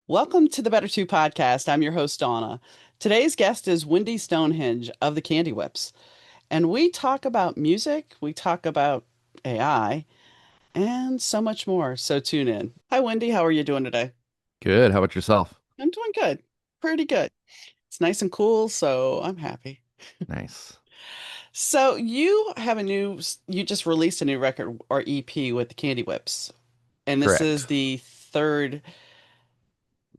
Welcome to the Better Two podcast. I'm your host, Donna. Today's guest is Wendy Stonehenge of the Candy Whips, and we talk about music, we talk about AI, and so much more. So tune in. Hi, Wendy. How are you doing today? Good. How about yourself? I'm doing good. Pretty good. It's nice and cool, so I'm happy. Nice. So you just released a new record or EP with the Candy Whips, and this is Correct. the third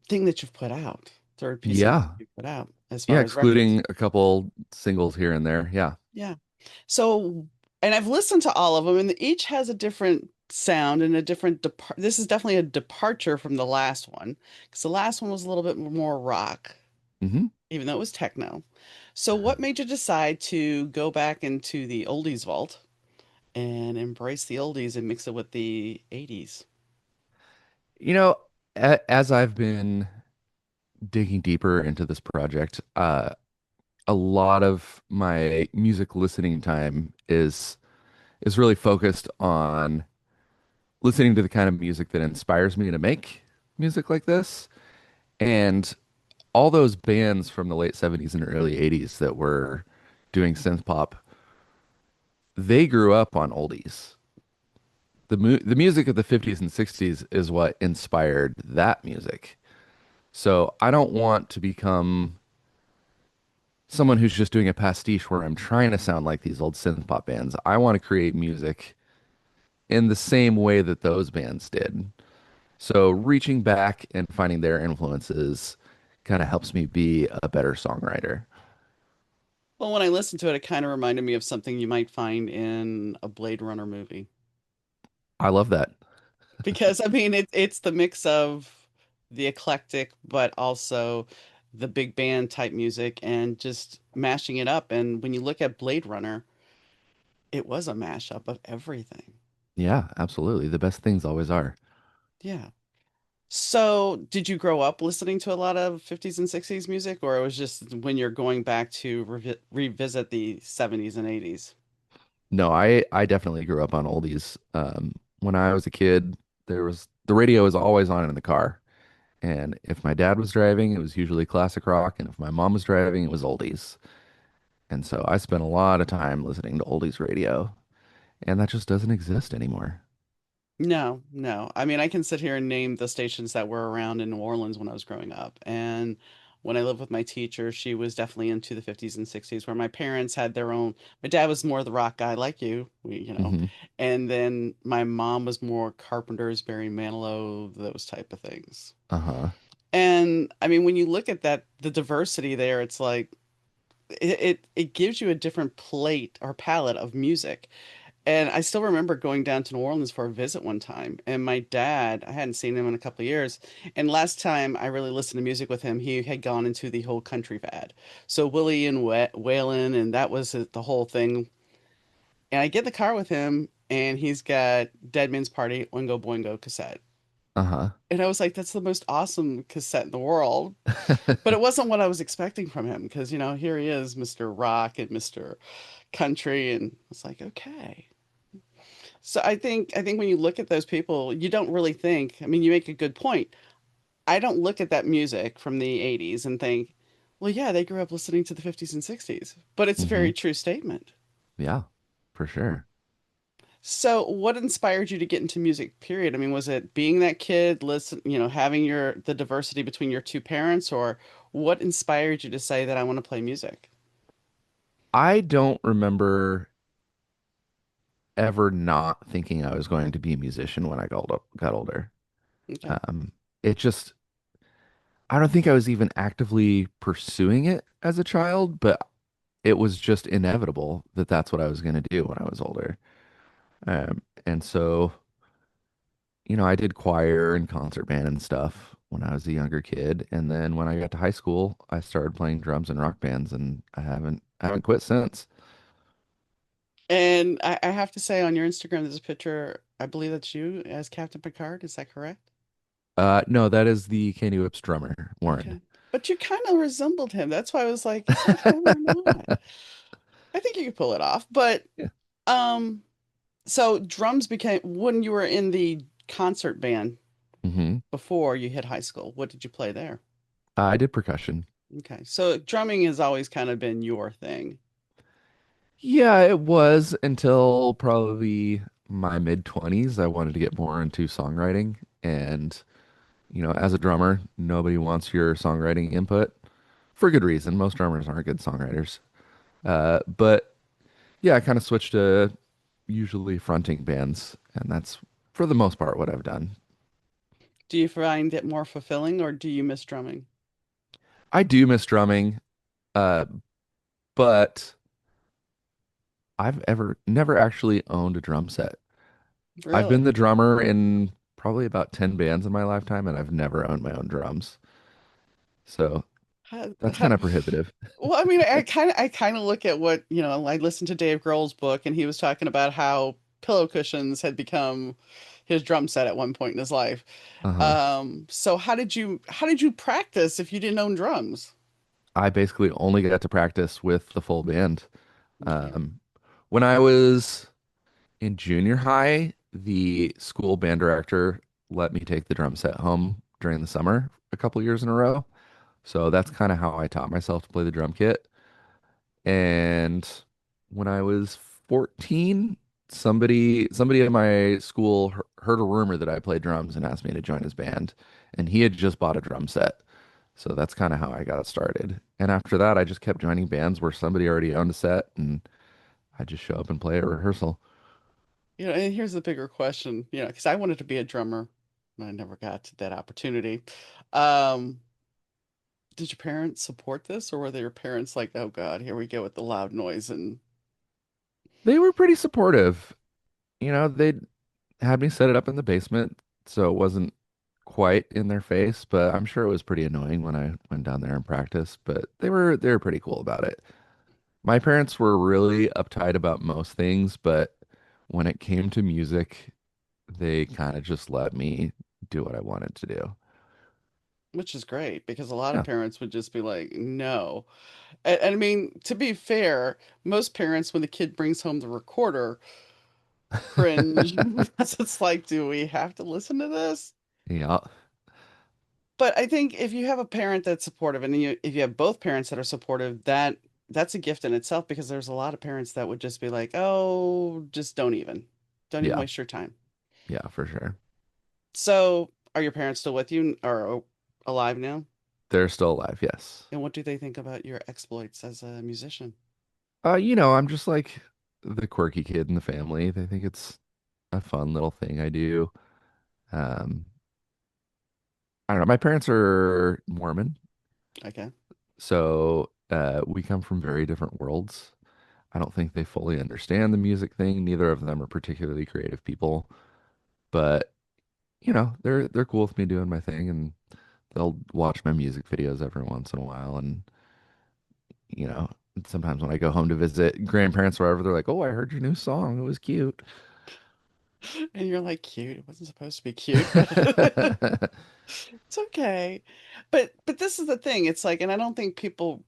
thing that you've put out, third piece of music Yeah. you've put out as Yeah, far as records. excluding a couple singles here and there. Yeah. Yeah. So, and I've listened to all of them, and each has a different sound and a different depart. This is definitely a departure from the last one, because the last one was a little bit more rock, hmm even though it was techno. So, what made you decide to go back into the oldies vault and embrace the oldies and mix it with the 80s? You know, as I've been digging deeper into this project, a lot of my music listening time is really focused on listening to the kind of music that inspires me to make music like this. And all those bands from the late 70s and early 80s that were doing synth pop, they grew up on oldies. The music of the 50s and 60s is what inspired that music. So I don't want to become someone who's just doing a pastiche where I'm trying to sound like these old synth pop bands. I want to create music in the same way that those bands did. So reaching back and finding their influences kind of helps me be a better songwriter. Well, when I listened to it, it kind of reminded me of something you might find in a Blade Runner movie. I love that. Because I mean it's the mix of the eclectic but also the big band type music and just mashing it up. And when you look at Blade Runner, it was a mashup of everything. Yeah, absolutely. The best things always are. Yeah. So, did you grow up listening to a lot of 50s and 60s music, or it was just when you're going back to revisit the 70s and 80s? No, I definitely grew up on oldies. When I was a kid, the radio was always on in the car. And if my dad was driving, it was usually classic rock, and if my mom was driving, it was oldies. And so I spent a lot of time listening to oldies radio, and that just doesn't exist anymore. No, no. I mean, I can sit here and name the stations that were around in New Orleans when I was growing up. And when I lived with my teacher, she was definitely into the 50s and 60s, where my parents had their own. My dad was more the rock guy, like you. hmm And then my mom was more Carpenters, Barry Manilow, those type of things. Uh-huh. And I mean, when you look at that, the diversity there, it's like it gives you a different plate or palette of music. And I still remember going down to New Orleans for a visit one time. And my dad, I hadn't seen him in a couple of years. And last time I really listened to music with him, he had gone into the whole country fad. So Willie and Waylon, and that was the whole thing. And I get in the car with him, and he's got Dead Man's Party, Oingo Boingo cassette. Uh-huh. And I was like, that's the most awesome cassette in the world. But it wasn't what I was expecting from him because, here he is, Mr. Rock and Mr. Country. And it's like, okay. So I think when you look at those people, you don't really think, I mean, you make a good point. I don't look at that music from the 80s and think, well, yeah, they grew up listening to the 50s and 60s. But it's a hmm very true statement. Yeah, for sure. So, what inspired you to get into music, period? I mean, was it being that kid, having the diversity between your two parents, or what inspired you to say that I want to play music? I don't remember ever not thinking I was going to be a musician when I got older. Okay. Um, it just I don't think I was even actively pursuing it as a child, but it was just inevitable that that's what I was going to do when I was older. And so, I did choir and concert band and stuff when I was a younger kid. And then when I got to high school, I started playing drums in rock bands, and I haven't quit since. And I have to say, on your Instagram, there's a picture. I believe that's you as Captain Picard. Is that correct? No, that is the Candy Whips drummer, Warren. Okay. But you kind of resembled him. That's why I was like, is that him or not? I think you could pull it off. But Yeah. um, so drums became when you were in the concert band. hmm before you hit high school. What did you play there? I did percussion. Okay. So drumming has always kind of been your thing. Yeah, it was until probably my mid 20s. I wanted to get more into songwriting. And, as a drummer, nobody wants your songwriting input for good reason. Most drummers aren't good songwriters. But yeah, I kind of switched to usually fronting bands. And that's for the most part what I've done. Do you find it more fulfilling or do you miss drumming? I do miss drumming, uh, but I've ever never actually owned a drum set. I've been Really? the drummer in probably about 10 bands in my lifetime, and I've never owned my own drums. So How, that's how, kind of prohibitive. well, I mean, I kind of look at what, I listened to Dave Grohl's book and he was talking about how pillow cushions had become his drum set at one point in his life. Uh-huh. So how did you practice if you didn't own drums? I basically only got to practice with the full band. Okay. Um, when I was in junior high, the school band director let me take the drum set home during the summer a couple years in a row. So that's kind of how I taught myself to play the drum kit. And when I was 14, somebody at my school heard a rumor that I played drums and asked me to join his band. And he had just bought a drum set. So that's kind of how I got started. And after that, I just kept joining bands where somebody already owned a set and I just show up and play at rehearsal. And here's the bigger question, because I wanted to be a drummer, and I never got to that opportunity. Um, did your parents support this, or were their parents like, "Oh God, here we go with the loud noise"? And They were pretty supportive. They had me set it up in the basement, so it wasn't quite in their face, but I'm sure it was pretty annoying when I went down there and practiced, but they were pretty cool about it. My parents were really uptight about most things, but when it came to music, they kind of just let me do what I wanted to do. which is great because a lot of Yeah. parents would just be like, "No." And I mean, to be fair, most parents, when the kid brings home the recorder, cringe. It's like, do we have to listen to this? Yeah. But I think if you have a parent that's supportive, and if you have both parents that are supportive, that's a gift in itself because there's a lot of parents that would just be like, "Oh, just don't even Yeah. waste your time." Yeah, for sure. So, are your parents still with you or alive now? They're still alive, yes. And what do they think about your exploits as a musician? I'm just like the quirky kid in the family. They think it's a fun little thing I do. Um, I don't know. My parents are Mormon, Okay. so we come from very different worlds. I don't think they fully understand the music thing. Neither of them are particularly creative people, but they're cool with me doing my thing, and they'll watch my music videos every once in a while. And you know, sometimes when I go home to visit grandparents or wherever, they're like, "Oh, I heard your new song. It was cute." And you're like, "Cute. It wasn't supposed to be cute, but it's okay." But this is the thing. It's like, and I don't think people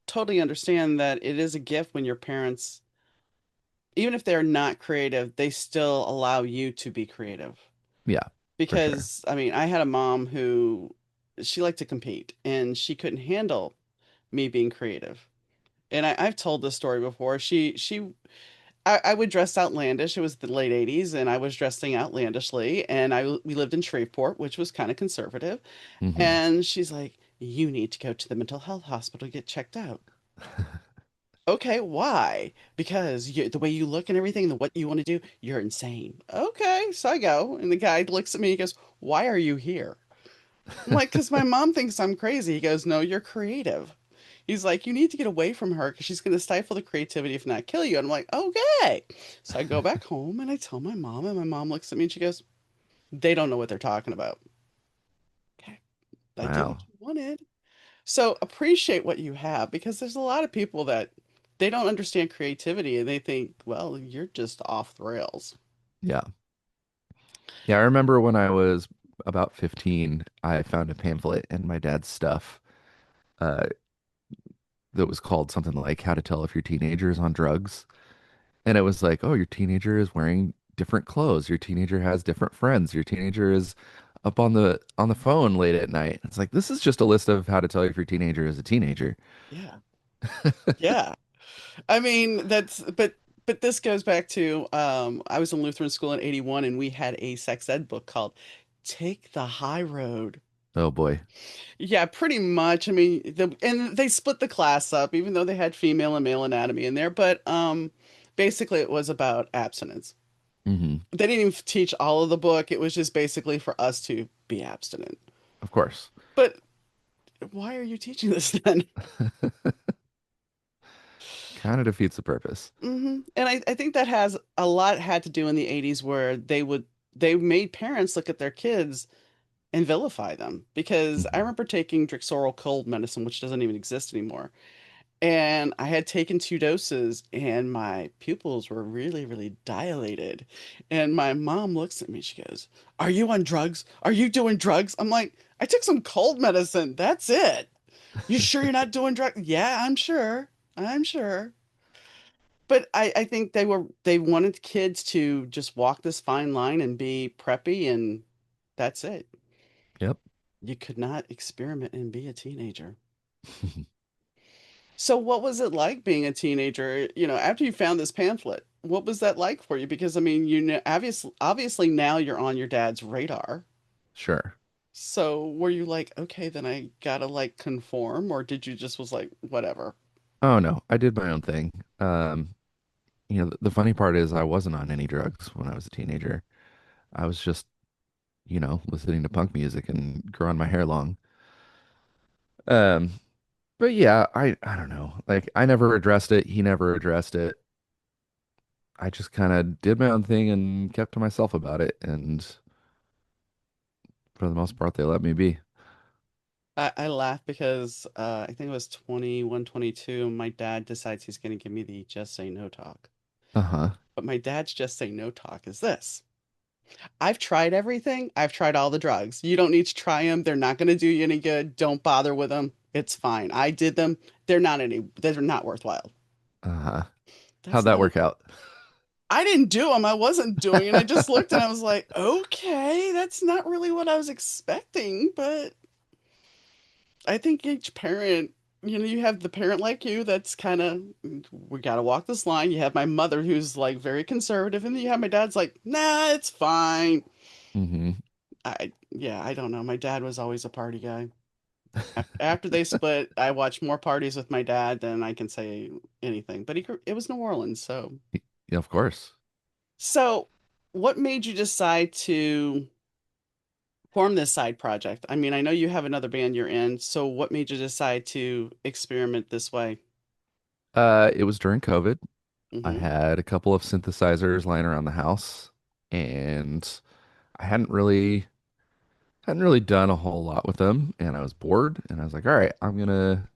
totally understand that it is a gift when your parents, even if they're not creative, they still allow you to be creative. Yeah, for sure. Because I mean, I had a mom who she liked to compete and she couldn't handle me being creative. And I've told this story before. I would dress outlandish. It was the late 80s and I was dressing outlandishly and we lived in Shreveport, which was kind of conservative. hmm And she's like, "You need to go to the mental health hospital to get checked out." Okay, why? Because the way you look and everything, the what you want to do, you're insane. Okay, so I go, and the guy looks at me. He goes, "Why are you here?" I'm like, "Because my mom thinks I'm crazy." He goes, "No, you're creative." He's like, "You need to get away from her because she's going to stifle the creativity, if not kill you." And I'm like, "Okay." So I go back home and I tell my mom, and my mom looks at me and she goes, "They don't know what they're talking about." Okay, I did what Wow. you wanted. So appreciate what you have because there's a lot of people that they don't understand creativity and they think, well, you're just off the rails. Yeah. Yeah, I remember when I was about 15, I found a pamphlet in my dad's stuff uh, that was called something like How to Tell If Your Teenager is on Drugs. And it was like, oh, your teenager is wearing different clothes. Your teenager has different friends. Your teenager is up on the phone late at night. It's like this is just a list of how to tell if your teenager is a teenager. Yeah. Yeah. I mean, but this goes back to I was in Lutheran school in 81 and we had a sex ed book called Take the High Road. Oh boy. Yeah, pretty much. I mean, and they split the class up even though they had female and male anatomy in there, but basically it was about abstinence. Hmm. They didn't even teach all of the book. It was just basically for us to be abstinent. Of course. But why are you teaching this then? Kind of defeats the purpose. And I think that has a lot had to do in the 80s where they made parents look at their kids and vilify them because I Hmm. remember taking Drexoral cold medicine, which doesn't even exist anymore. And I had taken 2 doses and my pupils were really, really dilated. And my mom looks at me, she goes, "Are you on drugs? Are you doing drugs?" I'm like, "I took some cold medicine. That's it. You sure you're not doing drugs?" "Yeah, I'm sure. I'm sure." But I think they wanted kids to just walk this fine line and be preppy and that's it. Yep. You could not experiment and be a teenager. So what was it like being a teenager, after you found this pamphlet? What was that like for you? Because I mean, obviously now you're on your dad's radar. Sure. So were you like, okay, then I gotta like conform, or did you just was like, whatever? Oh no, I did my own thing. The funny part is I wasn't on any drugs when I was a teenager. I was just, listening to punk music and growing my hair long. Um, but yeah, I don't know. Like I never addressed it. He never addressed it. I just kind of did my own thing and kept to myself about it. And for the most part, they let me be. I laugh because I think it was 21, 22. My dad decides he's going to give me the just say no talk. Uh-huh. But my dad's just say no talk is this: I've tried everything. I've tried all the drugs. You don't need to try them. They're not going to do you any good. Don't bother with them. It's fine. I did them. They're not worthwhile. Uh-huh. That's How'd that not, work out? I didn't do them. I wasn't doing it. I just looked and I was like, okay, that's not really what I was expecting, but I think each parent, you have the parent like you that's kind of, we got to walk this line. You have my mother who's like very conservative, and then you have my dad's like, nah, it's fine. Hmm. Yeah, I don't know. My dad was always a party guy. After they split, I watched more parties with my dad than I can say anything. But it was New Orleans, so. Yeah, of course. So, what made you decide to form this side project? I mean, I know you have another band you're in, so what made you decide to experiment this way? It was during COVID. I Hmm. had a couple of synthesizers lying around the house, and I hadn't really done a whole lot with them, and I was bored, and I was like, all right, I'm gonna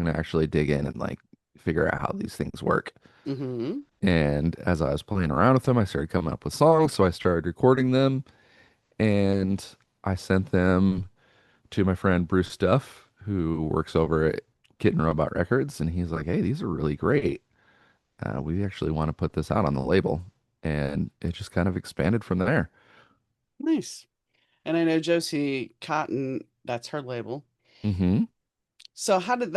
actually dig in and like figure out how these things work. Hmm. And as I was playing around with them, I started coming up with songs, so I started recording them, and I sent them to my friend Bruce Duff, who works over at Kitten Robot Records, and he's like, hey, these are really great. We actually want to put this out on the label. And it just kind of expanded from there. Nice. And I know Josie Cotton, that's her label. Hmm. So how did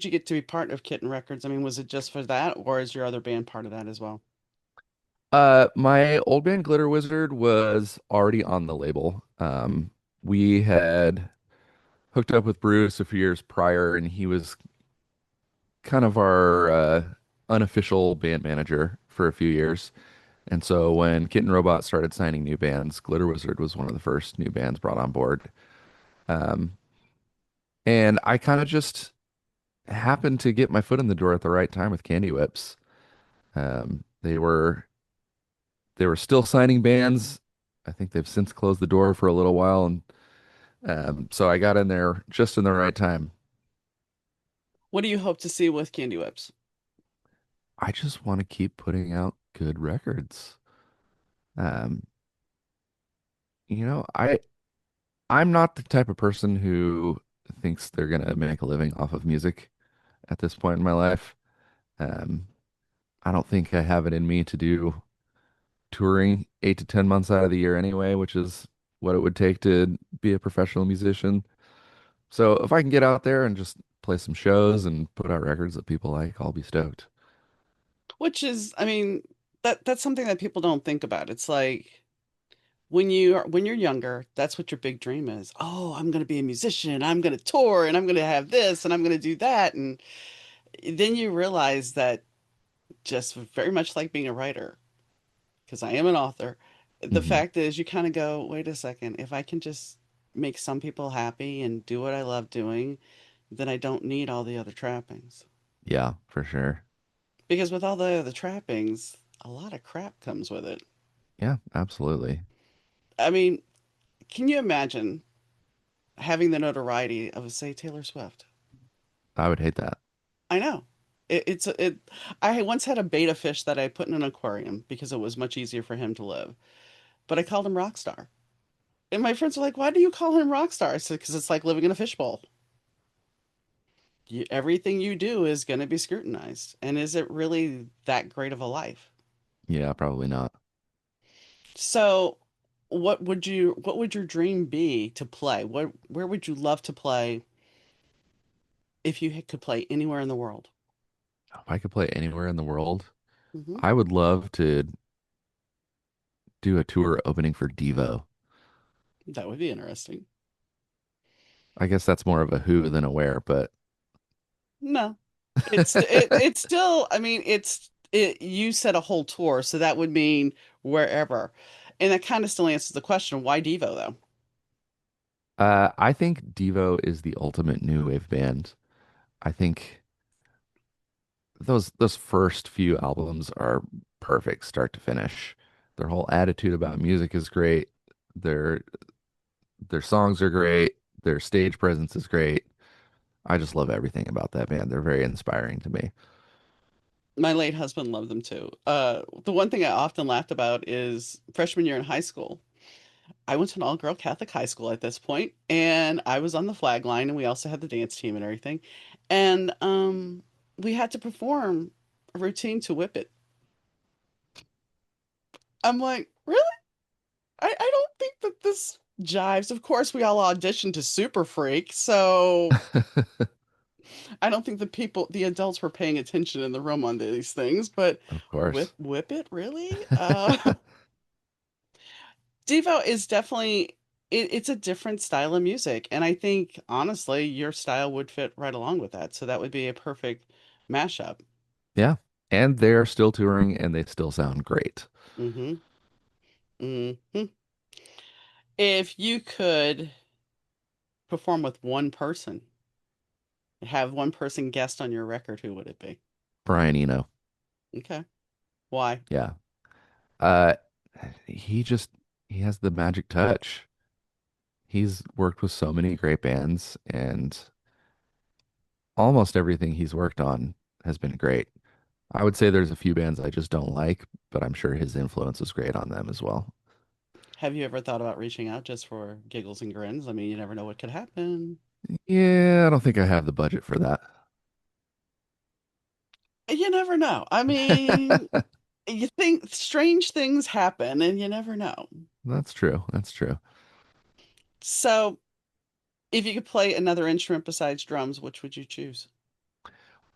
you get to be part of Kitten Records? I mean, was it just for that, or is your other band part of that as well? My old band Glitter Wizard was already on the label. We had hooked up with Bruce a few years prior, and he was kind of our unofficial band manager for a few years. And so when Kitten Robot started signing new bands, Glitter Wizard was one of the first new bands brought on board. Um, and I kind of just happened to get my foot in the door at the right time with Candy Whips. They were still signing bands. I think they've since closed the door for a little while, and so I got in there just in the right time. What do you hope to see with Candy Whips? I just want to keep putting out good records. Um, I'm not the type of person who thinks they're gonna make a living off of music at this point in my life. Um, I don't think I have it in me to do touring 8 to 10 months out of the year anyway, which is what it would take to be a professional musician. So if I can get out there and just play some shows and put out records that people like, I'll be stoked. Which is, I mean, that's something that people don't think about. It's like when you're younger, that's what your big dream is. Oh, I'm going to be a musician. I'm going to tour and I'm going to have this and I'm going to do that. And then you realize that just very much like being a writer, because I am an author, the Hmm. fact is you kind of go, wait a second, if I can just make some people happy and do what I love doing, then I don't need all the other trappings. Yeah, for sure. Because with all the other trappings, a lot of crap comes with it. Yeah, absolutely. I mean, can you imagine having the notoriety of, say, Taylor Swift? I would hate that. I know. It. I once had a betta fish that I put in an aquarium because it was much easier for him to live, but I called him Rockstar. And my friends were like, "Why do you call him Rockstar?" I said, "Because it's like living in a fishbowl. Everything you do is going to be scrutinized. And is it really that great of a life?" Yeah, probably not. So, what would your dream be to play? Where would you love to play if you could play anywhere in the world? If I could play anywhere in the world, Hmm. I would love to do a tour opening for Devo. That would be interesting. I guess that's more of a who than a where, but No, it's still. I mean, it. You said a whole tour, so that would mean wherever, and that kind of still answers the question: why Devo though? I think Devo is the ultimate new wave band. I think those first few albums are perfect start to finish. Their whole attitude about music is great. Their their songs are great. Their stage presence is great. I just love everything about that band. They're very inspiring to me. My late husband loved them too. The one thing I often laughed about is freshman year in high school. I went to an all-girl Catholic high school at this point, and I was on the flag line, and we also had the dance team and everything. And we had to perform a routine to Whip It. I'm like, really? I don't think that this jives. Of course, we all auditioned to Super Freak, so I don't think the adults were paying attention in the room on these things, but Of course. Whip It, really? Devo is definitely it's a different style of music, and I think honestly your style would fit right along with that. So that would be a perfect mashup. Yeah. And they're still touring and they still sound great. Hmm. Hmm. If you could perform with one person, have one person guest on your record, who would it be? Brian Eno. Okay. Why? Yeah. Uh he just he has the magic touch. He's worked with so many great bands and almost everything he's worked on has been great. I would say there's a few bands I just don't like, but I'm sure his influence is great on them as well. Have you ever thought about reaching out just for giggles and grins? I mean, you never know what could happen. Yeah, I don't think I have the budget for that. You never know. I mean, you think strange things happen and you never know. That's true. That's true. So, if you could play another instrument besides drums, which would you choose?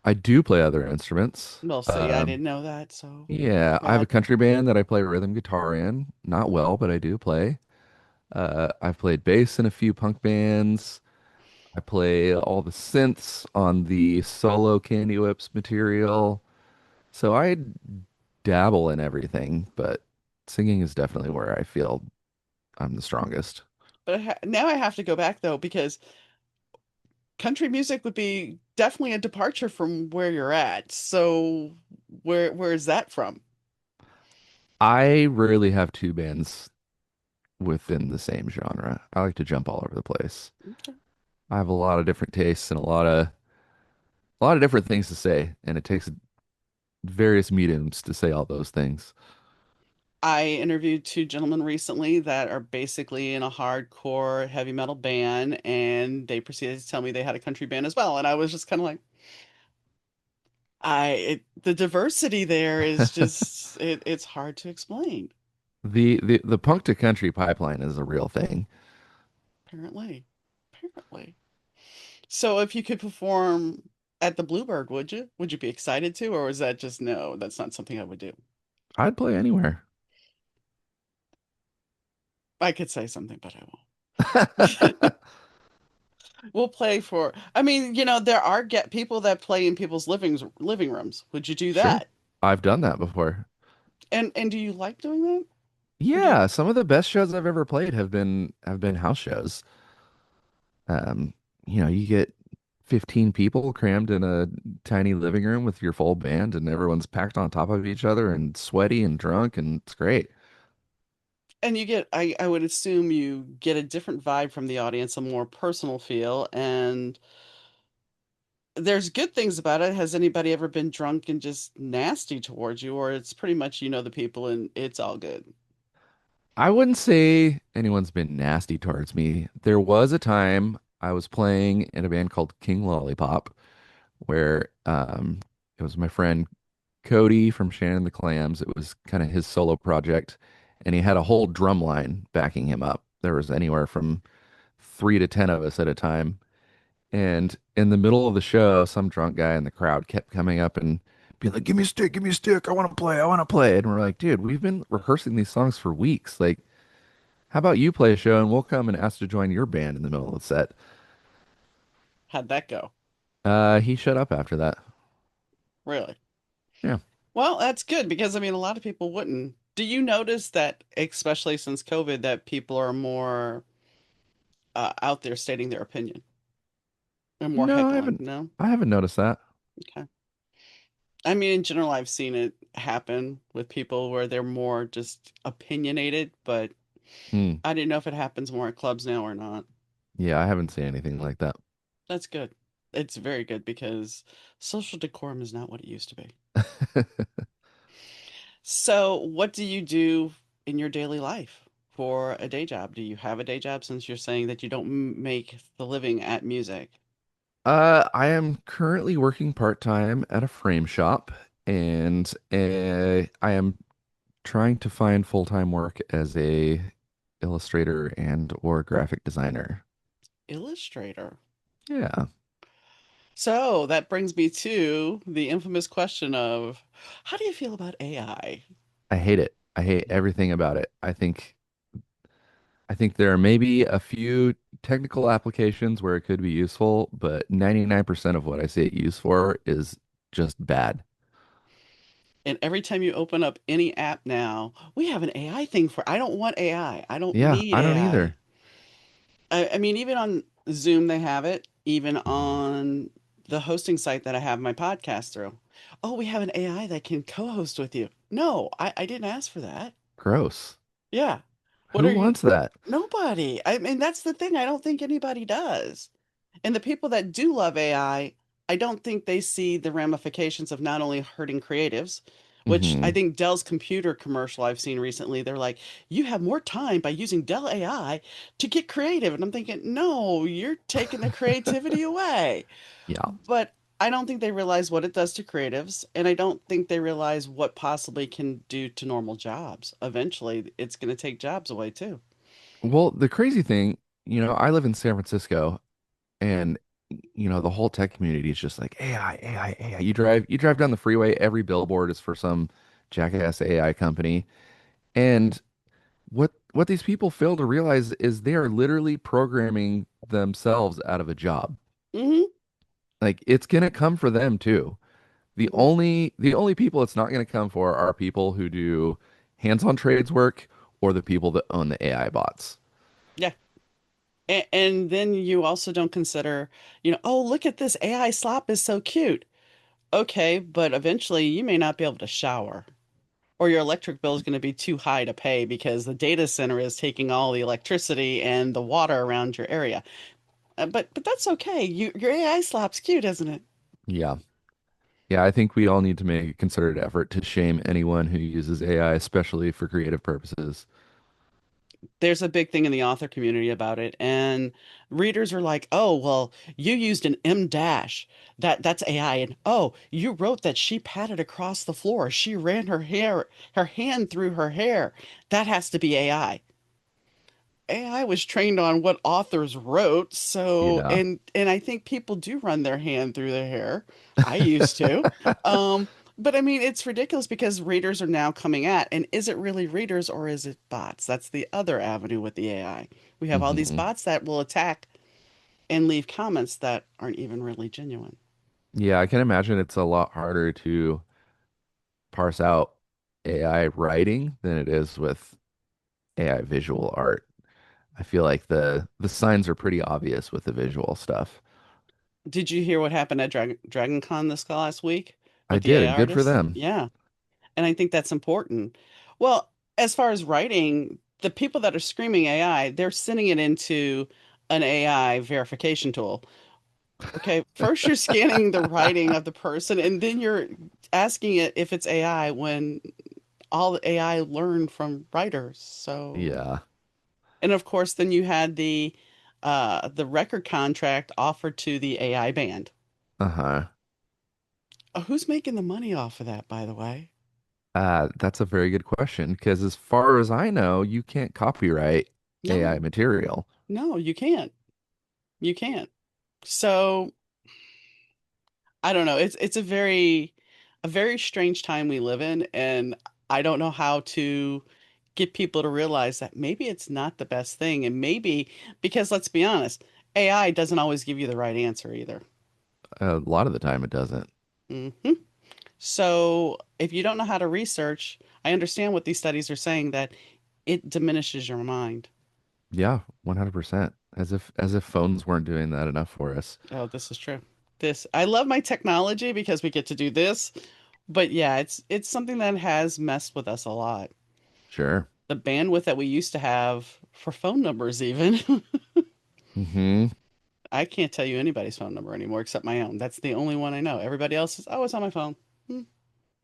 I do play other instruments. Well, see, I didn't know that, so Yeah, I have a bad. country band that I play rhythm guitar in. Not well, but I do play. I've played bass in a few punk bands. I play all the synths on the solo Candy Whips material. So I dabble in everything, but singing is definitely where I feel I'm the strongest. But now I have to go back though because country music would be definitely a departure from where you're at. So, where is that from? I rarely have two bands within the same genre. I like to jump all over the place. Okay. I have a lot of different tastes and a lot of different things to say, and it takes various mediums to say all those things. I interviewed two gentlemen recently that are basically in a hardcore heavy metal band, and they proceeded to tell me they had a country band as well. And I was just kind of like, the diversity there is just it's hard to explain. The punk to country pipeline is a real thing. Apparently. Apparently. So if you could perform at the Bluebird, would you? Would you be excited to, or is that just no, that's not something I would do? I'd play anywhere. I could say something, but I won't. We'll play for, I mean, there are get people that play in people's living rooms. Would you do Sure. that? I've done that before. And do you like doing that? Would you? Yeah, some of the best shows I've ever played have been house shows. Um, you get 15 people crammed in a tiny living room with your full band and everyone's packed on top of each other and sweaty and drunk and it's great. And you get, I would assume you get a different vibe from the audience, a more personal feel, and there's good things about it. Has anybody ever been drunk and just nasty towards you, or it's pretty much the people and it's all good? I wouldn't say anyone's been nasty towards me. There was a time I was playing in a band called King Lollipop where it was my friend Cody from Shannon the Clams. It was kind of his solo project, and he had a whole drum line backing him up. There was anywhere from 3 to 10 of us at a time. And in the middle of the show, some drunk guy in the crowd kept coming up and being like, give me a stick, I want to play, I want to play." And we're like, "Dude, we've been rehearsing these songs for weeks. Like, how about you play a show and we'll come and ask to join your band in the middle of the set?" How'd that go? He shut up after that. Really? Yeah. Well, that's good because I mean, a lot of people wouldn't. Do you notice that, especially since COVID, that people are more out there stating their opinion and more No, I heckling? haven't. No? I haven't noticed that. Okay. I mean, in general, I've seen it happen with people where they're more just opinionated, but Hmm. I didn't know if it happens more at clubs now or not. Yeah, I haven't seen anything like that. That's good. It's very good because social decorum is not what it used to be. So, what do you do in your daily life for a day job? Do you have a day job since you're saying that you don't make the living at music? I am currently working part-time at a frame shop, and I am trying to find full-time work as a illustrator and or graphic designer. Illustrator. Yeah, So, that brings me to the infamous question of how do you feel about AI? I hate it. I hate everything about it. I think there are maybe a few technical applications where it could be useful, but 99% of what I see it used for is just bad. And every time you open up any app now, we have an AI thing for. I don't want AI. I don't Yeah, need I don't AI. either. I mean, even on Zoom, they have it. Even Mhm. on the hosting site that I have my podcast through. Oh, we have an AI that can co-host with you. No, I didn't ask for that. Gross. Yeah. What Who are you? wants that? Nobody. I mean, that's the thing. I don't think anybody does. And the people that do love I don't think they see the ramifications of not only hurting creatives, which I Hmm. think Dell's computer commercial I've seen recently, they're like, you have more time by using Dell AI to get creative. And I'm thinking, no, you're taking the creativity away. Yeah. But I don't think they realize what it does to creatives. And I don't think they realize what possibly can do to normal jobs. Eventually, it's going to take jobs away too. Well, the crazy thing, I live in San Francisco and the whole tech community is just like AI, AI, AI. You drive down the freeway, every billboard is for some jackass AI company. And what these people fail to realize is they are literally programming themselves out of a job. Hmm. Like it's gonna come for them too. The only people it's not gonna come for are people who do hands-on trades work or the people that own the AI bots. Yeah. And then you also don't consider, oh, look at this AI slop is so cute. Okay, but eventually you may not be able to shower, or your electric bill is going to be too high to pay because the data center is taking all the electricity and the water around your area. But that's okay. Your AI slop's cute, isn't it? Yeah. Yeah, I think we all need to make a concerted effort to shame anyone who uses AI, especially for creative purposes. there's a big thing in the author community about it, and readers are like, "Oh, well, you used an M dash. That's AI." And, "Oh, you wrote that she patted across the floor. She ran her hand through her hair. That has to be AI." AI was trained on what authors wrote, so Yeah. and I think people do run their hand through their hair. I used to. But I mean, it's ridiculous because readers are now coming at, and is it really readers or is it bots? That's the other avenue with the AI. We have all these Hmm. bots that will attack and leave comments that aren't even really genuine. Yeah, I can imagine it's a lot harder to parse out AI writing than it is with AI visual art. I feel like the signs are pretty obvious with the visual stuff. Did you hear what happened at Dragon Con this last week I with the did, AI and good for artists? them. Yeah. And I think that's important. Well, as far as writing, the people that are screaming AI, they're sending it into an AI verification tool. Okay, first you're scanning the writing of the person, and then you're asking it if it's AI when all the AI learned from writers. So, Yeah. and of course, then you had the record contract offered to the AI band. Uh-huh. Who's making the money off of that, by the way? That's a very good question because as far as I know, you can't copyright AI No, material. no, you can't. You can't. So I don't know. It's a very strange time we live in, and I don't know how to get people to realize that maybe it's not the best thing, and maybe because let's be honest, AI doesn't always give you the right answer either. A lot of the time it doesn't. hmm So if you don't know how to research, I understand what these studies are saying that it diminishes your mind. Yeah, 100%. As if phones weren't doing that enough for us. Oh, this is true. This I love my technology because we get to do this, but yeah, it's something that has messed with us a lot. Sure. The bandwidth that we used to have for phone numbers even. Hmm. I can't tell you anybody's phone number anymore except my own. That's the only one I know. Everybody else is, oh, it's on my phone. Hmm.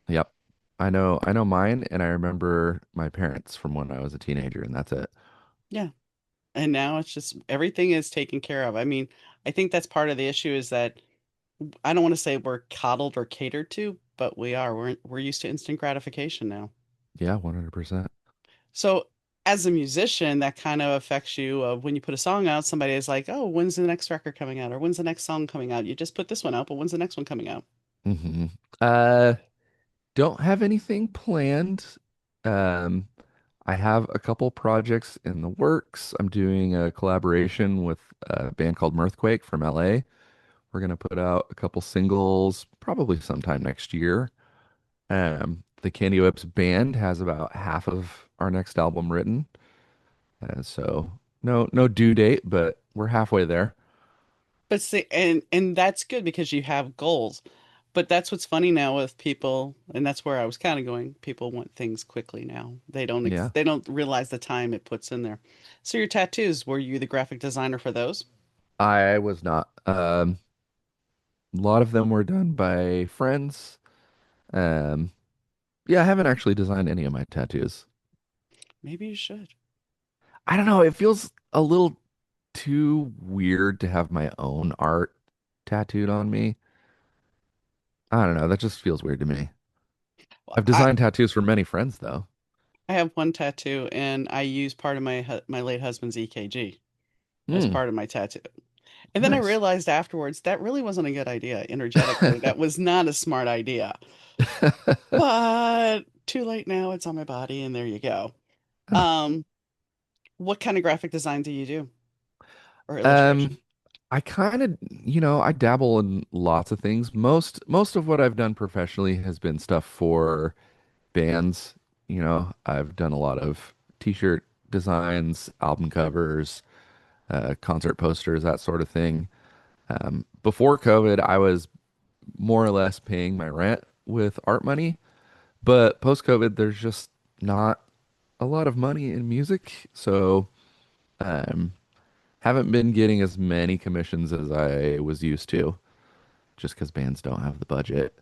Yep. I know mine and I remember my parents from when I was a teenager and that's it. Yeah. And now it's just everything is taken care of. I mean, I think that's part of the issue is that I don't want to say we're coddled or catered to, but we are. We're used to instant gratification now. Yeah, 100%. So as a musician, that kind of affects you. When you put a song out, somebody is like, "Oh, when's the next record coming out?" Or "When's the next song coming out?" You just put this one out, but when's the next one coming out? Hmm. Uh, don't have anything planned. Um, I have a couple projects in the works. I'm doing a collaboration with a band called Mirthquake from LA. We're gonna put out a couple singles probably sometime next year. The Candy Whips band has about half of our next album written. So no due date, but we're halfway there. But see, and that's good because you have goals. But that's what's funny now with people, and that's where I was kind of going. People want things quickly now. Yeah. They don't realize the time it puts in there. So your tattoos, were you the graphic designer for those? I was not. A lot of them were done by friends. Um, yeah, I haven't actually designed any of my tattoos. Maybe you should. I don't know, it feels a little too weird to have my own art tattooed on me. I don't know, that just feels weird to me. Well, I've designed tattoos for many friends though. I have one tattoo, and I use part of my late husband's EKG as Hmm, part of my tattoo. And then I nice. realized afterwards that really wasn't a good idea. Energetically, that was not a smart idea. But too late now. It's on my body, and there you go. Oh. Um, what kind of graphic design do you do or illustration? Um, I kind of, I dabble in lots of things. Most of what I've done professionally has been stuff for bands. I've done a lot of t-shirt designs, album covers, concert posters, that sort of thing. Before COVID, I was more or less paying my rent with art money, but post-COVID, there's just not a lot of money in music, so um, haven't been getting as many commissions as I was used to, just because bands don't have the budget.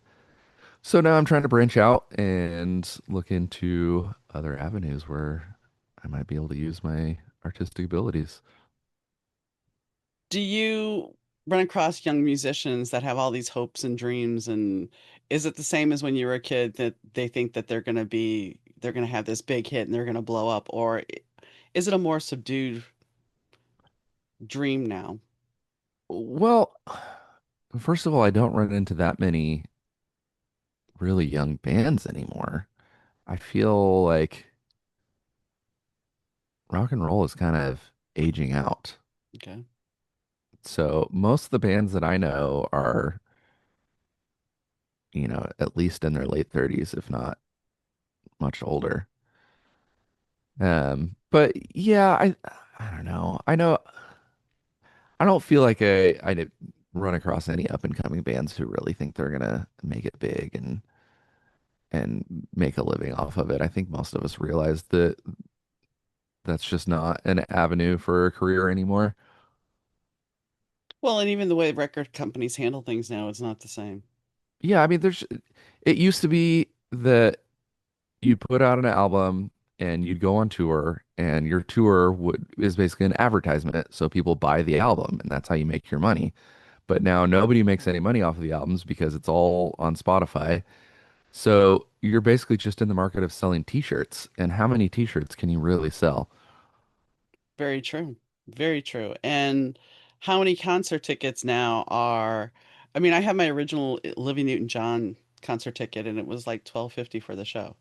So now I'm trying to branch out and look into other avenues where I might be able to use my artistic abilities. Do you run across young musicians that have all these hopes and dreams, and is it the same as when you were a kid that they think that they're going to have this big hit and they're going to blow up, or is it a more subdued dream now? Well, first of all, I don't run into that many really young bands anymore. I feel like rock and roll is kind of aging out. Okay. So most of the bands that I know are, at least in their late 30s, if not much older. But yeah, I don't know. I don't feel like I did run across any up and coming bands who really think they're gonna make it big and make a living off of it. I think most of us realize that that's just not an avenue for a career anymore. Well, and even the way record companies handle things now is not the same. Yeah, I mean, it used to be that you'd put out an album and you'd go on tour, and your tour would is basically an advertisement, so people buy the album, and that's how you make your money. But now nobody makes any money off of the albums because it's all on Spotify. So you're basically just in the market of selling t-shirts, and how many t-shirts can you really sell? Very true. Very true. And how many concert tickets now are, I mean, I have my original Olivia Newton-John concert ticket and it was like 12.50 for the show.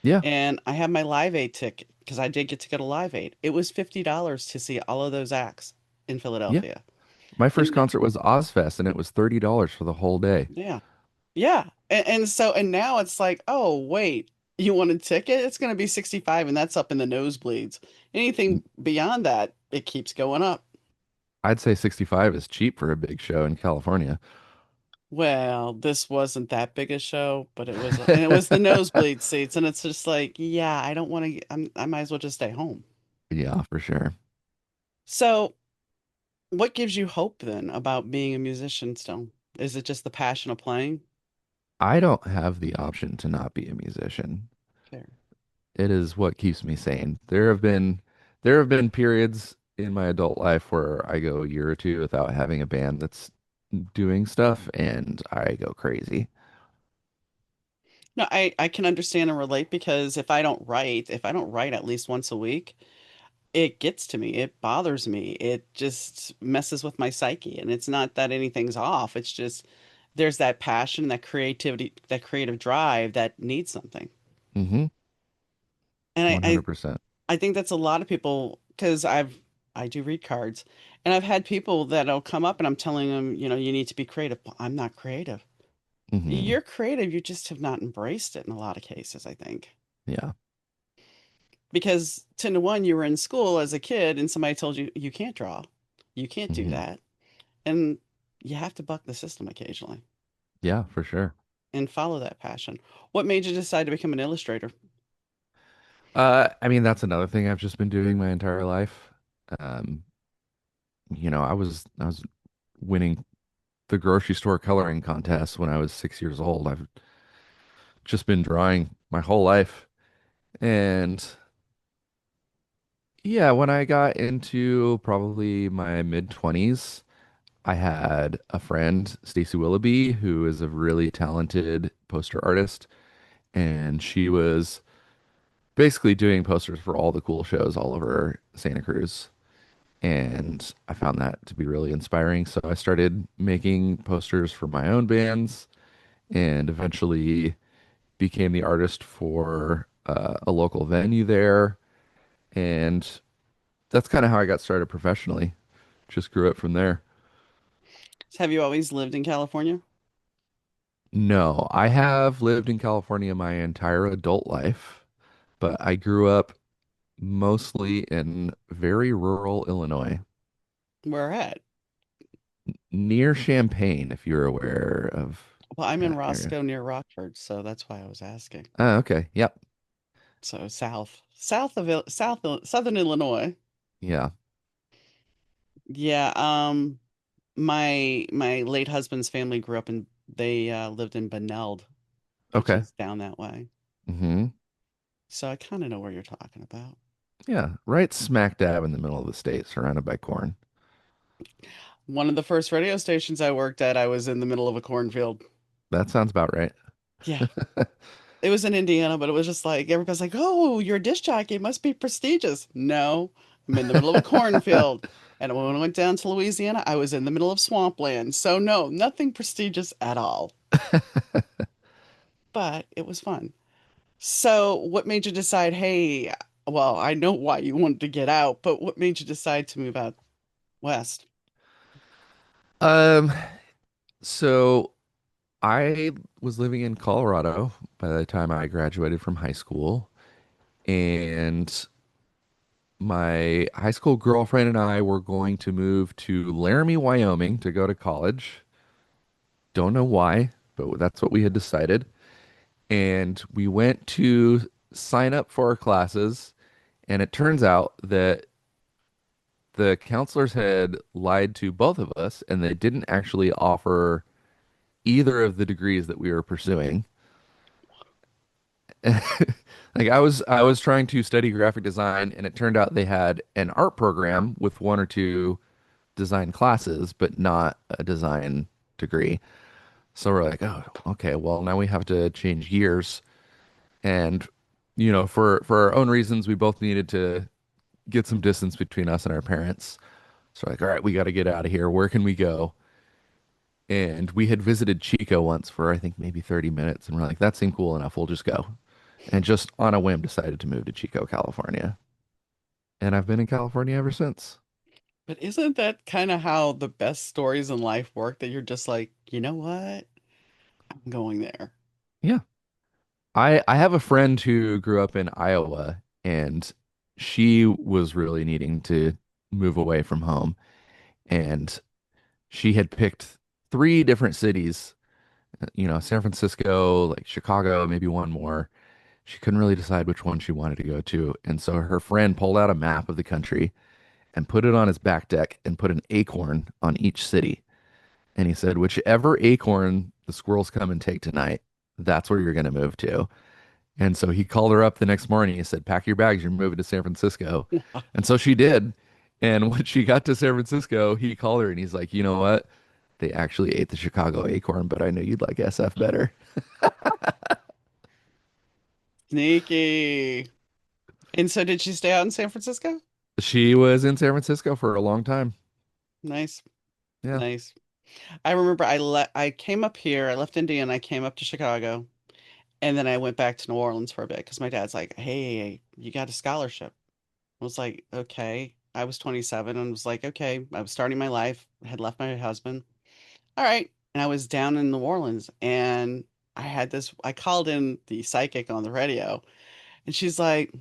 Yeah, And I have my Live Aid ticket because I did get to go to Live Aid. It was $50 to see all of those acts in yeah. Philadelphia. My first And concert was Ozfest, and it was $30 for the whole day. yeah, yeah. And now it's like, oh, wait, you want a ticket? It's going to be 65 and that's up in the nosebleeds. Anything beyond that, it keeps going up. I'd say 65 is cheap for a big show in California. Well, this wasn't that big a show, but and it was the nosebleed seats, and it's just like, yeah, I don't want to, I might as well just stay home. Yeah, for sure. So, what gives you hope then about being a musician still? Is it just the passion of playing? I don't have the option to not be a musician. Fair. It is what keeps me sane. There have been periods in my adult life where I go a year or two without having a band that's doing stuff, and I go crazy. No, I can understand and relate because if I don't write at least once a week, it gets to me. It bothers me. It just messes with my psyche. And it's not that anything's off. It's just there's that passion, that creativity, that creative drive that needs something. Mm-hmm. And 100%. I think that's a lot of people because I do read cards and I've had people that'll come up and I'm telling them, you need to be creative. Well, I'm not creative. Mm-hmm. You're creative, you just have not embraced it in a lot of cases, I think. Yeah. Because 10 to 1, you were in school as a kid and somebody told you you can't draw. You can't do Mm-hmm. that. And you have to buck the system occasionally Yeah, for sure. and follow that passion. What made you decide to become an illustrator? I mean, that's another thing I've just been doing my entire life. Um, I was winning the grocery store coloring contest when I was 6 years old. I've just been drawing my whole life. And yeah, when I got into probably my mid 20s, I had a friend, Stacey Willoughby, who is a really talented poster artist, and she was basically doing posters for all the cool shows all over Santa Cruz. And I found that to be really inspiring. So I started making posters for my own bands and eventually became the artist for a local venue there. And that's kind of how I got started professionally. Just grew it from there. Have you always lived in California? No, I have lived in California my entire adult life, but I grew up mostly in very rural Illinois, Where at? near Champaign, if you're aware of Well, I'm in that area. Roscoe near Rockford, so that's why I was asking. Oh, okay. Yep. So southern Illinois. Yeah. Yeah, my late husband's family grew up in they lived in Beneld, which Okay. is down that way. Hmm. So I kind of know where you're talking about. Yeah, right smack dab in the middle of the state, surrounded by corn. One of the first radio stations I worked at, I was in the middle of a cornfield. That sounds about right. Yeah. It was in Indiana, but it was just like everybody's like, "Oh, you're a disc jockey. It must be prestigious." No, I'm in the middle of a cornfield. And when I went down to Louisiana, I was in the middle of swampland. So no, nothing prestigious at all. But it was fun. So what made you decide, hey, well, I know why you wanted to get out, but what made you decide to move out west? Um, so I was living in Colorado by the time I graduated from high school, and my high school girlfriend and I were going to move to Laramie, Wyoming to go to college. Don't know why, but that's what we had decided. And we went to sign up for our classes, and it turns out that the counselors had lied to both of us, and they didn't actually offer either of the degrees that we were pursuing. Like I was trying to study graphic design, and it turned out they had an art program with one or two design classes, but not a design degree. So we're like, oh, okay, well now we have to change gears. And for our own reasons, we both needed to get some distance between us and our parents. So we're like, all right, we got to get out of here. Where can we go? And we had visited Chico once for I think maybe 30 minutes, and we're like, that seemed cool enough. We'll just go. And just on a whim decided to move to Chico, California. And I've been in California ever since. But isn't that kind of how the best stories in life work? That you're just like, you know what? I'm going there. Yeah. I have a friend who grew up in Iowa, and she was really needing to move away from home. And she had picked three different cities, San Francisco, like Chicago, maybe one more. She couldn't really decide which one she wanted to go to. And so her friend pulled out a map of the country and put it on his back deck and put an acorn on each city. And he said, whichever acorn the squirrels come and take tonight, that's where you're going to move to. And so he called her up the next morning. He said, pack your bags, you're moving to San Francisco. And so she did. And when she got to San Francisco, he called her and he's like, you know what? They actually ate the Chicago acorn, but I know you'd like SF better. Sneaky. And so did she stay out in San Francisco? She was in San Francisco for a long time. Nice. Yeah. Nice. I remember I came up here, I left India and I came up to Chicago, and then I went back to New Orleans for a bit because my dad's like, "Hey, you got a scholarship." I was like, "Okay." I was 27 and was like, "Okay." I was starting my life, had left my husband. All right. And I was down in New Orleans and I called in the psychic on the radio and she's like,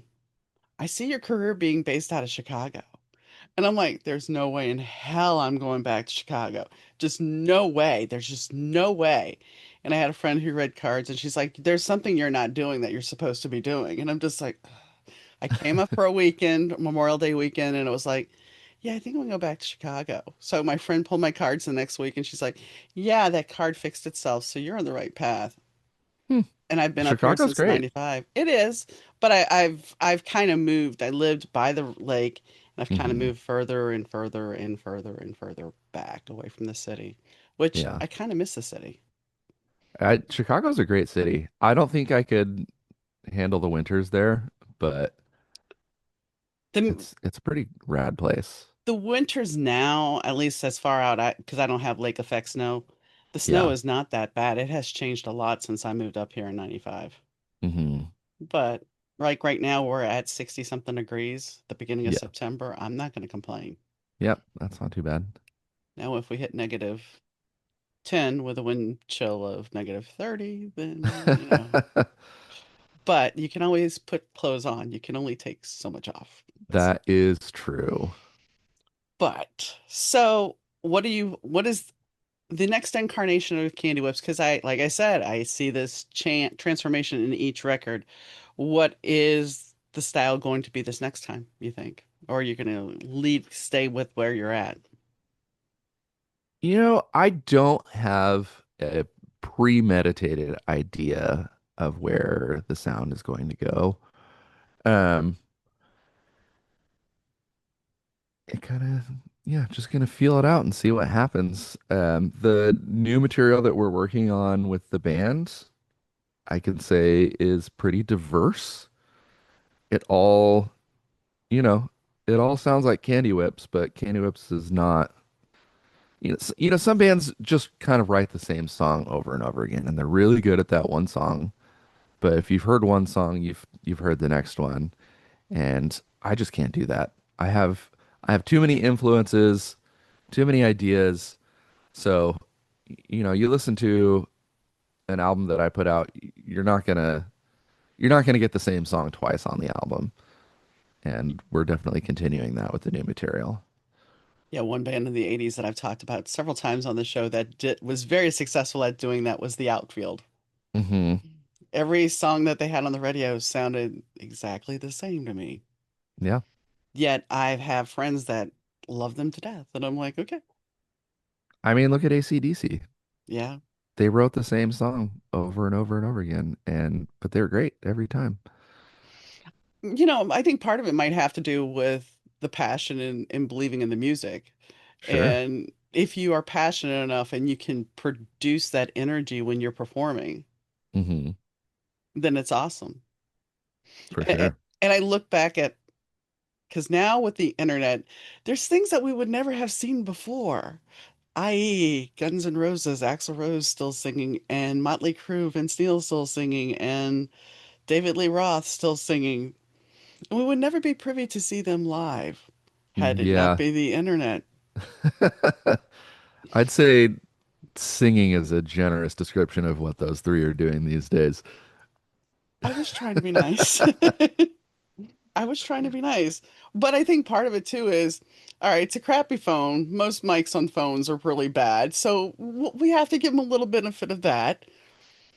"I see your career being based out of Chicago." And I'm like, there's no way in hell I'm going back to Chicago. Just no way. There's just no way. And I had a friend who read cards and she's like, there's something you're not doing that you're supposed to be doing. And I'm just like, I came up for a weekend, Memorial Day weekend, and it was like, yeah, I think I'm gonna go back to Chicago. So my friend pulled my cards the next week and she's like, yeah, that card fixed itself. So you're on the right path. Hmm. And I've been up here Chicago's since great. 95. It is, but I've kind of moved. I lived by the lake and I've kind of Hmm. moved further and further and further and further back away from the city, which Yeah. I kind of miss the city. Chicago's a great city. I don't think I could handle the winters there, but The it's a pretty rad place. the winters now, at least as far out because I don't have lake effect snow, the snow Yeah. is not that bad. It has changed a lot since I moved up here in 95. Hmm. But like right now we're at 60 something degrees, the beginning of Yeah. September. I'm not going to complain. Yep. That's not too bad. Now if we hit negative 10 with a wind chill of negative 30, then. But you can always put clothes on. You can only take so much off. That is true. But so what is the next incarnation of Candy Whips? Because like I said, I see this transformation in each record. What is the style going to be this next time, you think? Or are you going to stay with where you're at? I don't have a premeditated idea of where the sound is going to go. Um, it kind of, yeah, just gonna feel it out and see what happens. The new material that we're working on with the band, I can say is pretty diverse. It all, you know, it all sounds like Candy Whips, but Candy Whips is not, some bands just kind of write the same song over and over again, and they're really good at that one song. But if you've heard one song, you've heard the next one, and I just can't do that. I have too many influences, too many ideas. So, you listen to an album that I put out, you're not gonna get the same song twice on the album. And we're definitely continuing that with the new material. Yeah, one band in the 80s that I've talked about several times on the show that was very successful at doing that was the Outfield. Hmm. Every song that they had on the radio sounded exactly the same to me. Yeah. Yet I have friends that love them to death. And I'm like, okay, I mean, look at AC/DC. yeah. They wrote the same song over and over and over again, and but they're great every time. I think part of it might have to do with the passion and believing in the music. Sure. And if you are passionate enough and you can produce that energy when you're performing, Hmm. then it's awesome. For And, sure. and I look back at, because now with the internet, there's things that we would never have seen before, i.e., Guns N' Roses, Axl Rose still singing, and Motley Crue, Vince Neil still singing, and David Lee Roth still singing. And we would never be privy to see them live had it not Yeah. been the internet. I'd say singing is a generous description of what those three are doing these days. I was trying to be nice. I was trying to be nice. But I think part of it too is, all right, it's a crappy phone. Most mics on phones are really bad. So we have to give them a little benefit of that.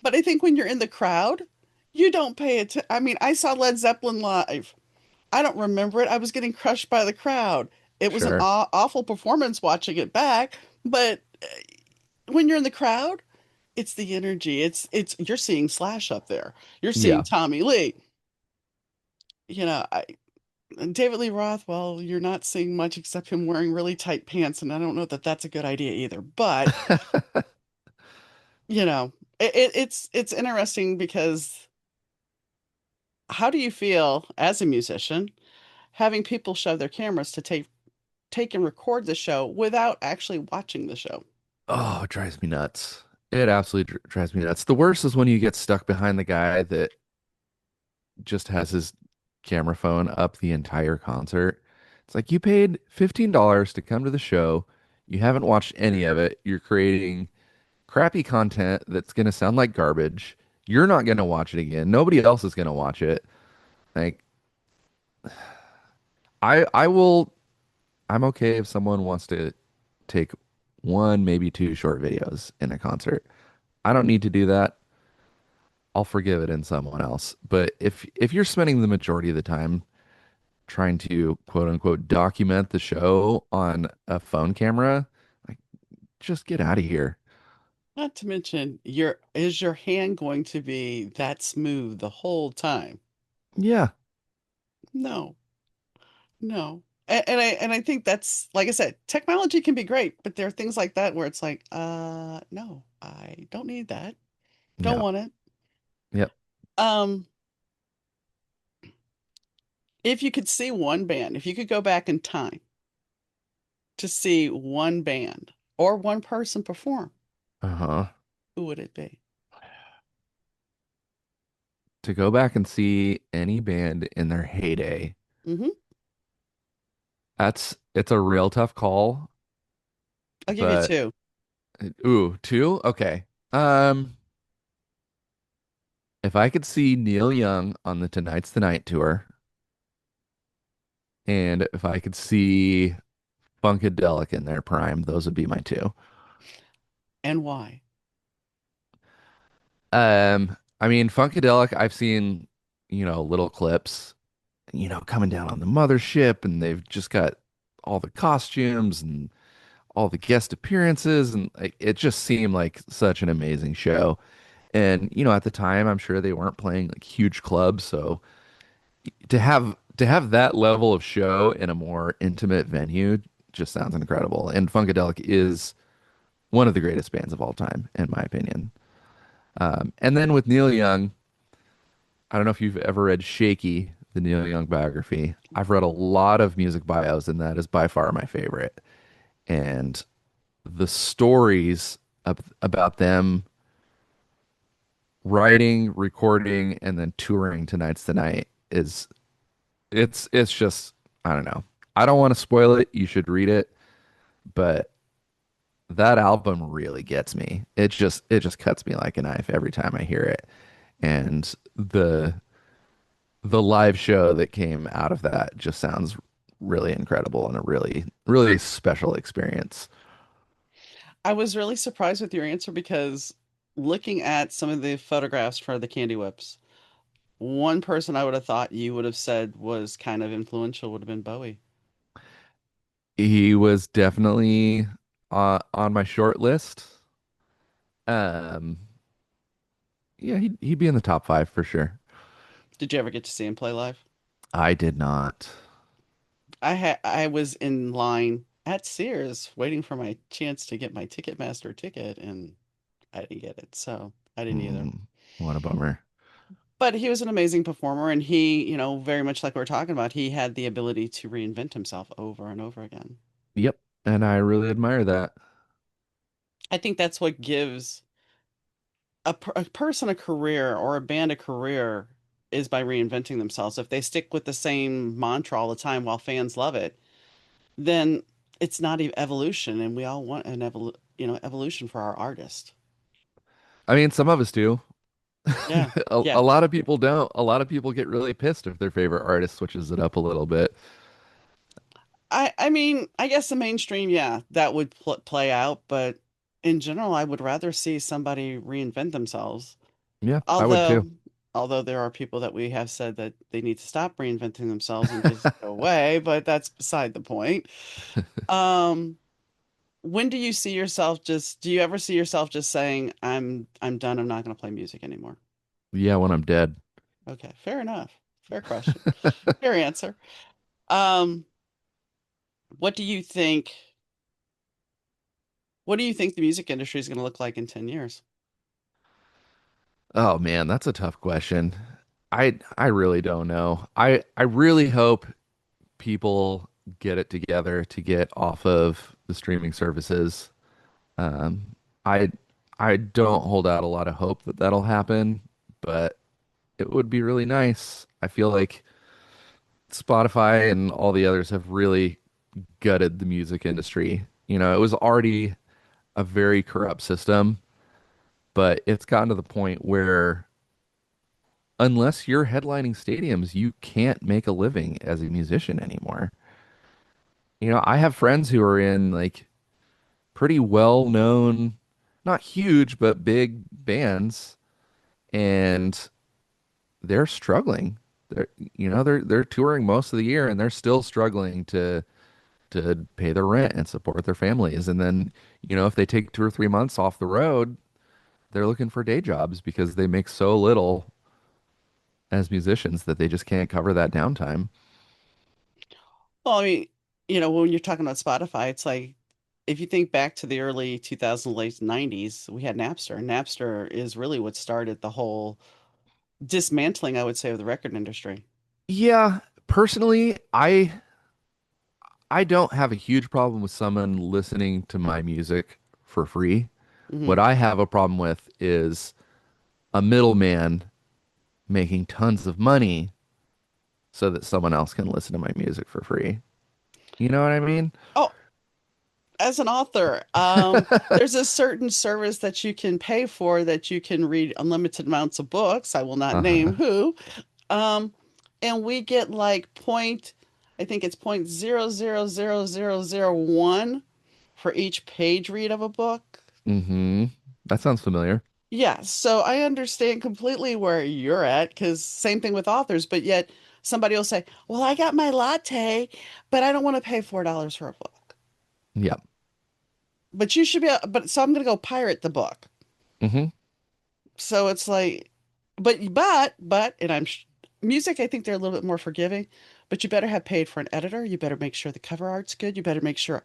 But I think when you're in the crowd, you don't pay it. I mean, I saw Led Zeppelin live. I don't remember it. I was getting crushed by the crowd. It was an Sure. awful performance watching it back. But when you're in the crowd, it's the energy. It's you're seeing Slash up there. You're seeing Yeah. Tommy Lee. I David Lee Roth, well, you're not seeing much except him wearing really tight pants, and I don't know that that's a good idea either. But, you know, it's interesting because how do you feel as a musician having people shove their cameras to take and record the show without actually watching the show? Oh, it drives me nuts. It absolutely drives me nuts. The worst is when you get stuck behind the guy that just has his camera phone up the entire concert. It's like you paid $15 to come to the show. You haven't watched any of it. You're creating crappy content that's going to sound like garbage. You're not going to watch it again. Nobody else is going to watch it. Like I will I'm okay if someone wants to take one, maybe two short videos in a concert. I don't need to do that. I'll forgive it in someone else. But if you're spending the majority of the time trying to quote unquote document the show on a phone camera, like just get out of here. Not to mention, your hand going to be that smooth the whole time? Yeah. No. No. And I think that's like I said, technology can be great, but there are things like that where it's like, no, I don't need that. Don't No. want it. Yep. Um, if you could see one band, if you could go back in time to see one band or one person perform, Uh-huh. who would it be? To go back and see any band in their heyday, Hmm. it's a real tough call, I'll give you but two. ooh, two? Okay. Um, if I could see Neil Young on the Tonight's the Night tour, and if I could see Funkadelic in their prime, those would be my two. And why? I mean, Funkadelic, I've seen, little clips, coming down on the mothership, and they've just got all the costumes and all the guest appearances, and like, it just seemed like such an amazing show. And, at the time, I'm sure they weren't playing like huge clubs, so to have to have that level of show in a more intimate venue just sounds incredible. And Funkadelic is one of the greatest bands of all time, in my opinion. And then with Neil Young, I don't know if you've ever read Shaky, the Neil Young biography. I've read a lot of music bios, and that is by far my favorite. And the stories about them writing, recording, and then touring Tonight's the Night is it's just I don't know. I don't want to spoil it. You should read it, but that album really gets me. It just cuts me like a knife every time I hear it. And the live show that came out of that just sounds really incredible and a really special experience. I was really surprised with your answer because looking at some of the photographs for the Candy Whips, one person I would have thought you would have said was kind of influential would have been Bowie. He was definitely on my short list. Um, yeah, he'd be in the top five for sure. Did you ever get to see him play live? I did not. I was in line at Sears waiting for my chance to get my Ticketmaster ticket, and I didn't get it, so I didn't either. Mm, what a bummer. But he was an amazing performer, and he, very much like we are talking about, he had the ability to reinvent himself over and over again. Yep, and I really admire that. I think that's what gives a person a career or a band a career is by reinventing themselves. If they stick with the same mantra all the time while fans love it, then it's not evolution, and we all want an evolution for our artist. I mean, some of us do. Yeah, A yeah. lot of people don't. A lot of people get really pissed if their favorite artist switches it up a little bit. I mean, I guess the mainstream, yeah, that would play out, but in general, I would rather see somebody reinvent themselves. Yeah, I would Although, too. although there are people that we have said that they need to stop reinventing themselves and just go away, but that's beside the point. Um, when do you see yourself do you ever see yourself just saying, I'm done, I'm not going to play music anymore? Yeah, when I'm dead. Okay, fair enough. Fair question. Fair answer. Um, what do you think what do you think the music industry is going to look like in 10 years? Oh man, that's a tough question. I really don't know. I really hope people get it together to get off of the streaming services. Um, I I don't hold out a lot of hope that that'll happen, but it would be really nice. I feel like Spotify and all the others have really gutted the music industry. You know, it was already a very corrupt system, but it's gotten to the point where unless you're headlining stadiums, you can't make a living as a musician anymore. You know, I have friends who are in like pretty well known, not huge, but big bands, and they're struggling. They're touring most of the year and they're still struggling to pay their rent and support their families. And then, if they take 2 or 3 months off the road, they're looking for day jobs because they make so little as musicians that they just can't cover that downtime. Well, I mean, when you're talking about Spotify, it's like if you think back to the early 2000s, late 90s, we had Napster. Napster is really what started the whole dismantling, I would say, of the record industry. Yeah, personally, I don't have a huge problem with someone listening to my music for free. Hmm. What I have a problem with is a middleman making tons of money so that someone else can listen to my music for free. You know what I mean? Oh, as an author, there's a certain service that you can pay for that you can read unlimited amounts of books. I will not Uh-huh. name who. Um, and we get like I think it's 0.000001 for each page read of a book. Mm-hmm. That sounds familiar. Yeah, so I understand completely where you're at because same thing with authors, but yet somebody will say, "Well, I got my latte, but I don't want to pay $4 for a book." Yeah. But you should but so I'm gonna go pirate the book. Mm-hmm. So it's like, and music, I think they're a little bit more forgiving, But you better have paid for an editor. You better make sure the cover art's good. You better make sure.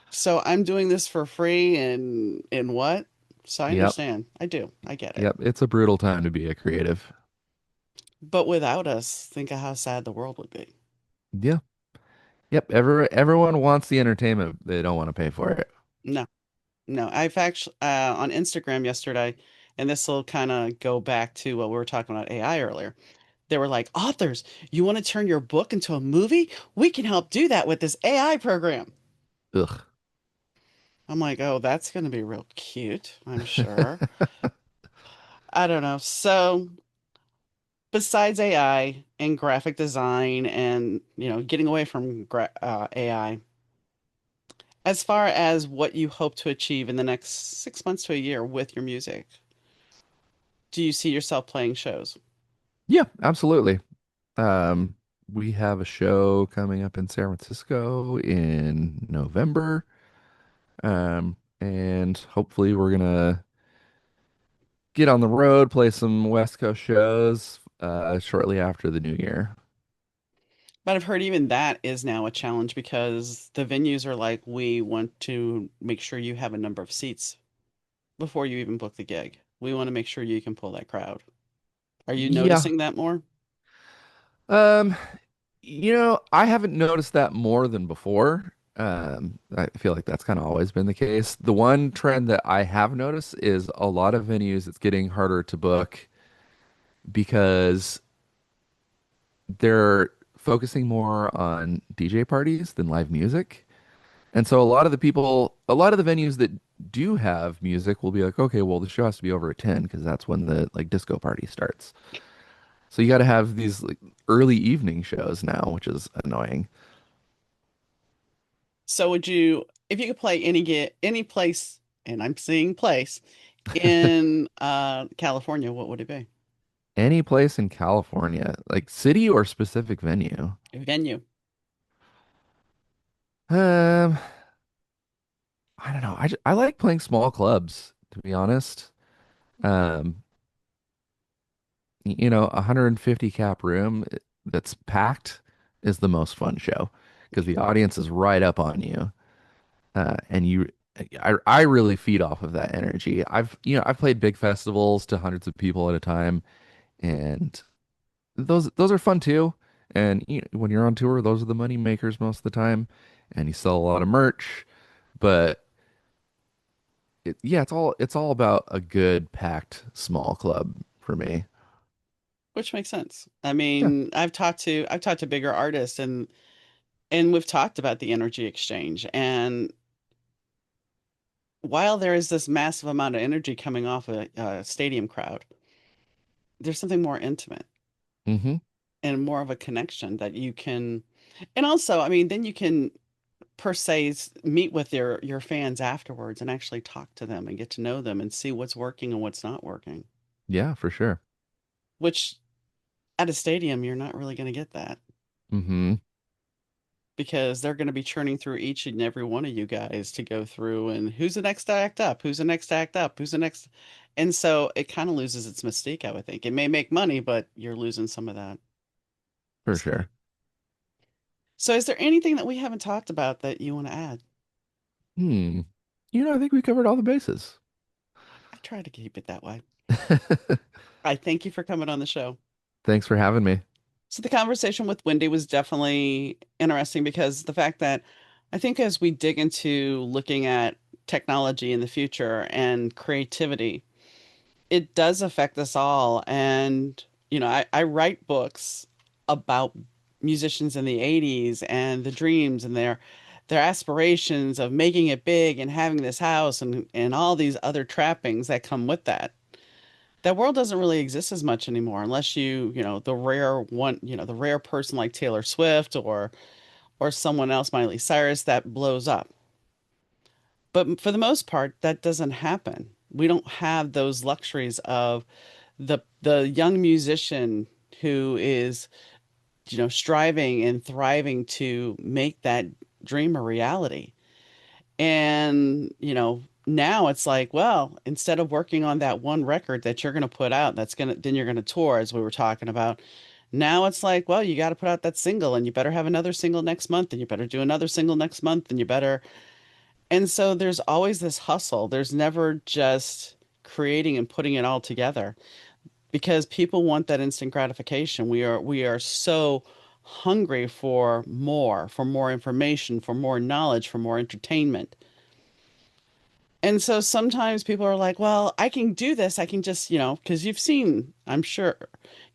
So I'm doing this for free and what? So I Yep. understand. I do. I get it. Yep. It's a brutal time to be a creative. But without us, think of how sad the world would be. Yeah. Yep. Everyone wants the entertainment. They don't want to pay for it. No, no. I've actually on Instagram yesterday, and this will kind of go back to what we were talking about AI earlier. They were like, authors, you want to turn your book into a movie? We can help do that with this AI program. Ugh. I'm like, oh, that's going to be real cute, I'm sure. I don't know. So, besides AI and graphic design and, getting away from AI, as far as what you hope to achieve in the next 6 months to a year with your music, do you see yourself playing shows? Yeah, absolutely. Um, we have a show coming up in San Francisco in November. And hopefully we're gonna get on the road, play some West Coast shows shortly after the new year. But I've heard even that is now a challenge because the venues are like, we want to make sure you have a number of seats before you even book the gig. We want to make sure you can pull that crowd. Are you Yeah. noticing that more? Um, I haven't noticed that more than before. I feel like that's kind of always been the case. The one trend that I have noticed is a lot of venues, it's getting harder to book because they're focusing more on DJ parties than live music. And so a lot of the venues that do have music will be like, okay, well, the show has to be over at 10 because that's when the like disco party starts. So you got to have these like early evening shows now, which is annoying. So would you, if you could play any place, and I'm seeing place in California, what would it be? Any place in California, like city or specific venue? Venue. Um, I don't know. I like playing small clubs, to be honest. Um, 150 cap room that's packed is the most fun show because the audience is right up on you. And I really feed off of that energy. I've played big festivals to hundreds of people at a time, and those are fun too. And when you're on tour, those are the money makers most of the time, and you sell a lot of merch. But yeah, it's all about a good packed small club for me. Which makes sense. I Yeah. mean, I've talked to bigger artists and we've talked about the energy exchange. And while there is this massive amount of energy coming off a stadium crowd, there's something more intimate Hmm. and more of a connection that you can, and also, I mean, then you can per se meet with your fans afterwards and actually talk to them and get to know them and see what's working and what's not working. Yeah, for sure. Which at a stadium, you're not really going to get that Hmm. because they're going to be churning through each and every one of you guys to go through and who's the next to act up, who's the next to act up, who's the next. And so it kind of loses its mystique, I would think. It may make money, but you're losing some of that For mystique. sure. So is there anything that we haven't talked about that you want to add? Hmm. I think we covered all the bases. I try to keep it that way. I thank you for coming on the show. Thanks for having me. So the conversation with Wendy was definitely interesting because the fact that I think as we dig into looking at technology in the future and creativity, it does affect us all. And, I write books about musicians in the 80s and the dreams and their aspirations of making it big and having this house and all these other trappings that come with that. That world doesn't really exist as much anymore unless the rare one, the rare person like Taylor Swift or someone else, Miley Cyrus, that blows up. But for the most part, that doesn't happen. We don't have those luxuries of the young musician who is, striving and thriving to make that dream a reality. And, now it's like, well, instead of working on that one record that you're going to put out, then you're going to tour, as we were talking about. Now it's like, well, you got to put out that single and you better have another single next month and you better do another single next month and you better. And so there's always this hustle. There's never just creating and putting it all together because people want that instant gratification. We are so hungry for more information, for more knowledge, for more entertainment. And so sometimes people are like, well, I can do this. I can just, because you've seen, I'm sure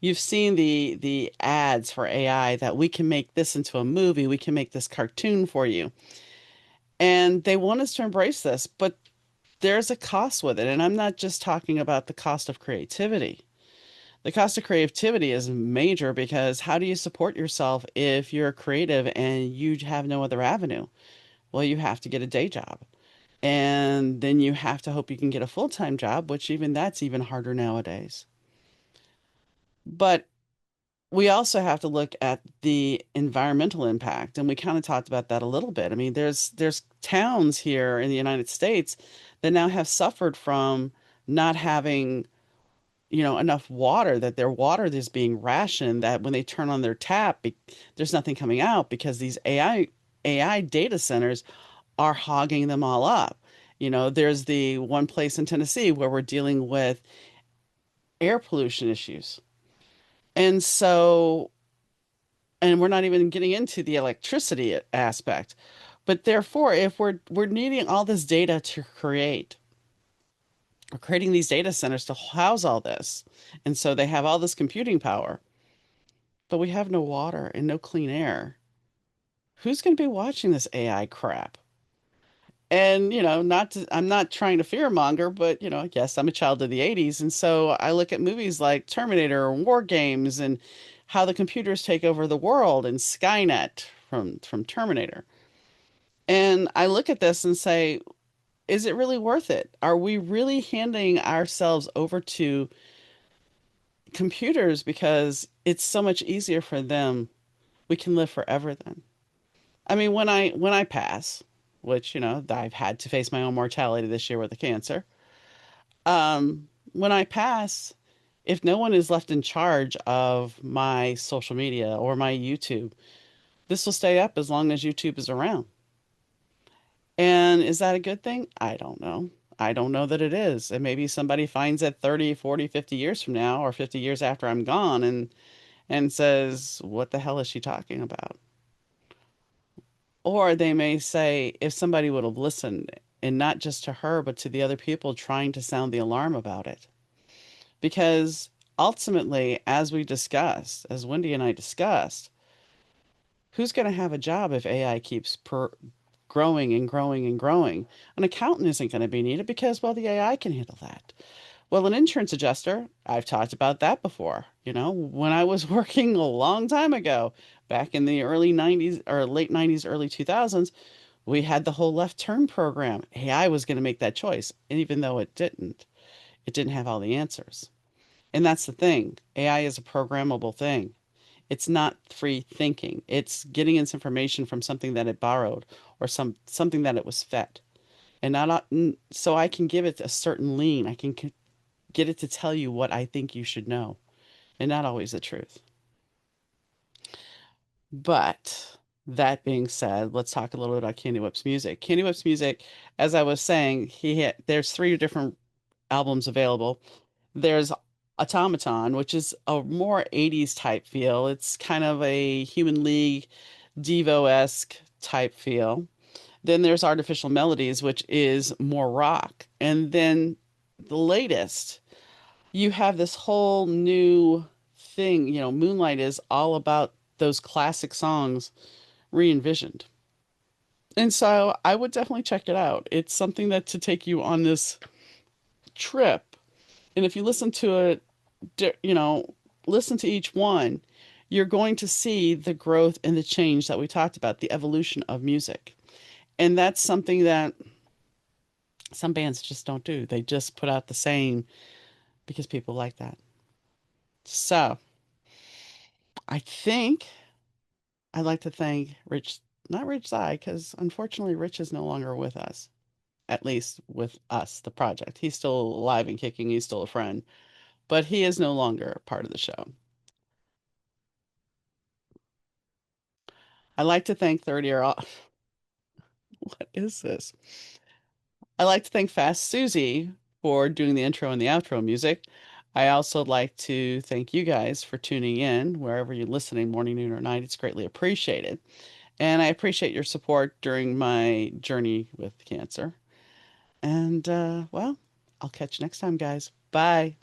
you've seen the ads for AI that we can make this into a movie, we can make this cartoon for you. And they want us to embrace this, but there's a cost with it. And I'm not just talking about the cost of creativity. The cost of creativity is major because how do you support yourself if you're creative and you have no other avenue? Well, you have to get a day job. And then you have to hope you can get a full-time job, which even that's even harder nowadays. But we also have to look at the environmental impact, and we kind of talked about that a little bit. I mean, there's towns here in the United States that now have suffered from not having, enough water, that their water is being rationed, that when they turn on their tap, there's nothing coming out because these AI data centers are hogging them all up. There's the one place in Tennessee where we're dealing with air pollution issues. And so, and we're not even getting into the electricity aspect. But therefore, if we're needing all this data to create, we're creating these data centers to house all this. And so they have all this computing power, but we have no water and no clean air. Who's going to be watching this AI crap? And, I'm not trying to fearmonger, but, yes, I'm a child of the 80s. And so I look at movies like Terminator and War Games and how the computers take over the world and Skynet from Terminator. And I look at this and say, is it really worth it? Are we really handing ourselves over to computers because it's so much easier for them? We can live forever then. I mean, when I pass, which, I've had to face my own mortality this year with the cancer. When I pass, if no one is left in charge of my social media or my YouTube, this will stay up as long as YouTube is around. And is that a good thing? I don't know. I don't know that it is. And maybe somebody finds it 30, 40, 50 years from now or 50 years after I'm gone and says, "What the hell is she talking about?" Or they may say, if somebody would have listened, and not just to her, but to the other people trying to sound the alarm about it. Because ultimately, as we discussed, as Wendy and I discussed, who's going to have a job if AI keeps growing and growing and growing? An accountant isn't going to be needed because, well, the AI can handle that. Well, an insurance adjuster, I've talked about that before. When I was working a long time ago, back in the early 90s or late 90s, early 2000s, we had the whole left turn program. AI was going to make that choice. And even though it didn't have all the answers. And that's the thing. AI is a programmable thing. It's not free thinking. It's getting its information from something that it borrowed or something that it was fed. And so I can give it a certain lean. I can get it to tell you what I think you should know, and not always the truth. But that being said, let's talk a little bit about Candy Whip's music. Candy Whip's music, as I was saying, there's three different albums available. There's Automaton, which is a more 80s type feel. It's kind of a Human League Devo-esque type feel. Then there's Artificial Melodies, which is more rock. And then the latest, you have this whole new thing. Moonlight is all about those classic songs re-envisioned. And so I would definitely check it out. It's something that to take you on this trip. And if you listen to it, listen to each one, you're going to see the growth and the change that we talked about, the evolution of music. And that's something that some bands just don't do. They just put out the same because people like that. So I think I'd like to thank Rich, not Rich Zai, because unfortunately Rich is no longer with us, at least with us, the project. He's still alive and kicking. He's still a friend, but he is no longer part of the show. I'd like to thank 30 year old. What is this? I'd like to thank Fast Susie for doing the intro and the outro music. I also like to thank you guys for tuning in wherever you're listening, morning, noon, or night. It's greatly appreciated. And I appreciate your support during my journey with cancer. And, well, I'll catch you next time, guys. Bye.